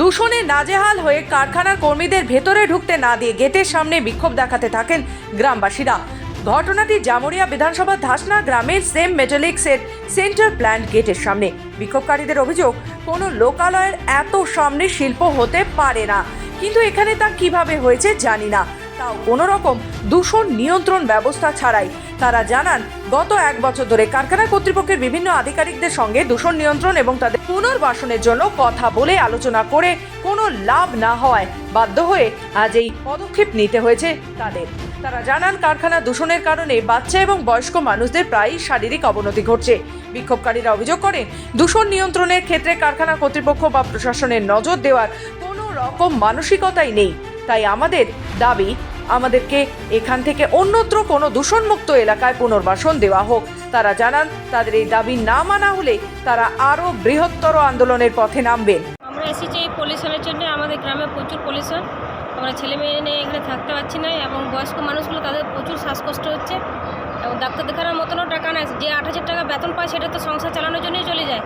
দূষণে নাজেহাল হয়ে কারখানার কর্মীদের ভেতরে ঢুকতে না দিয়ে গেটের সামনে বিক্ষোভ দেখাতে থাকেন গ্রামবাসীরা। ঘটনাটি জামুরিয়া বিধানসভা ধাসনা গ্রামের সেম মেটালিক্সের সেন্টার প্ল্যান্ট গেটের সামনে। বিক্ষোভকারীদের অভিযোগ, কোনো লোকালয়ের এত সামনে শিল্প হতে পারে না, কিন্তু এখানে তা কিভাবে হয়েছে জানি না, তাও কোনো রকম দূষণ নিয়ন্ত্রণ ব্যবস্থা ছাড়াই। তারা জানান, গত 1 বছর ধরে কারখানা কর্তৃপক্ষের বিভিন্ন আধিকারিকদের সঙ্গে দূষণ নিয়ন্ত্রণ এবং তাদের পুনর্বাসনের জন্য কথা বলে আলোচনা করে কোনো লাভ না হওয়ায় বাধ্য হয়ে আজ এই পদক্ষেপ নিতে হয়েছে তাদের। তারা জানান, কারখানা দূষণের কারণে বাচ্চা এবং বয়স্ক মানুষদের প্রায়ই শারীরিক অবনতি ঘটছে। বিক্ষোভকারীরা অভিযোগ করেন, দূষণ নিয়ন্ত্রণের ক্ষেত্রে কারখানা কর্তৃপক্ষ বা প্রশাসনের নজর দেওয়ার কোনো রকম মানসিকতাই নেই। তাই আমাদের দাবি, আমাদেরকে এখান থেকে অন্যত্র কোনো দূষণমুক্ত এলাকায় পুনর্বাসন দেওয়া হোক। তারা জানান, তাদের এই দাবি না মানা হলে তারা আরও বৃহত্তর আন্দোলনের পথে নামবেন। আমরা এসেছি এই পলিউশনের জন্য। আমাদের গ্রামে প্রচুর পলিউশন, আমরা ছেলে মেয়ে নিয়ে এখানে থাকতে পারছি না, এবং বয়স্ক মানুষগুলো তাদের প্রচুর শ্বাসকষ্ট হচ্ছে, এবং ডাক্তার দেখানোর মতনও টাকা নেই। যে 8,000 টাকা বেতন পায় সেটা তো সংসার চালানোর জন্যই চলে যায়,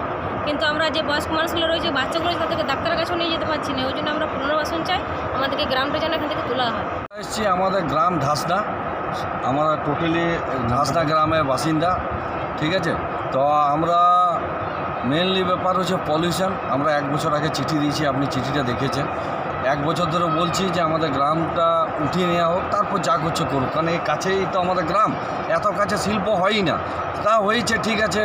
কিন্তু আমরা যে বয়স্ক মানুষগুলো রয়েছে, বাচ্চাগুলো, তাদেরকে ডাক্তারের কাছেও নিয়ে যেতে পারছি না। ওই জন্য আমরা পুনর্বাসন চাই, আমাদেরকে গ্রামটা যেন এখান থেকে তোলা হয়। এসেছি আমাদের গ্রাম ধাসনা, আমরা টোটালি ধাসনা গ্রামের বাসিন্দা, ঠিক আছে। তো আমরা মেনলি ব্যাপার হচ্ছে পলিউশন। আমরা 1 বছর আগে চিঠি দিয়েছি, আপনি চিঠিটা দেখেছেন। 1 বছর ধরে বলছি যে আমাদের গ্রামটা উঠিয়ে নেওয়া হোক, তারপর যা করছে করুক, কারণ এই কাছেই তো আমাদের গ্রাম, এত কাছে শিল্প হয়ই না। তা হয়েছে, ঠিক আছে,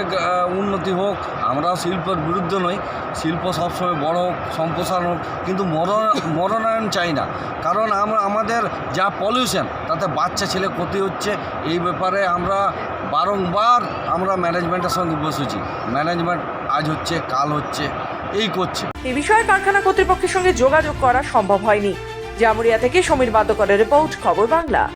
উন্নতি হোক, আমরাও শিল্পের বিরুদ্ধে নই, শিল্প সবসময় বড় হোক, সম্প্রসারণ হোক, কিন্তু মনোনয়ন চাই না। কারণ আমাদের যা পলিউশন, তাতে বাচ্চা ছেলে ক্ষতি হচ্ছে। এই ব্যাপারে আমরা বারংবার আমরা ম্যানেজমেন্টের সঙ্গে বসেছি, ম্যানেজমেন্ট আজ হচ্ছে কাল হচ্ছে এই করছে। এই বিষয়ে কারখানা কর্তৃপক্ষের সঙ্গে যোগাযোগ করা সম্ভব হয়নি। জামুরিয়া থেকে সমীর বাদ্যকরের রিপোর্ট, খবর বাংলা।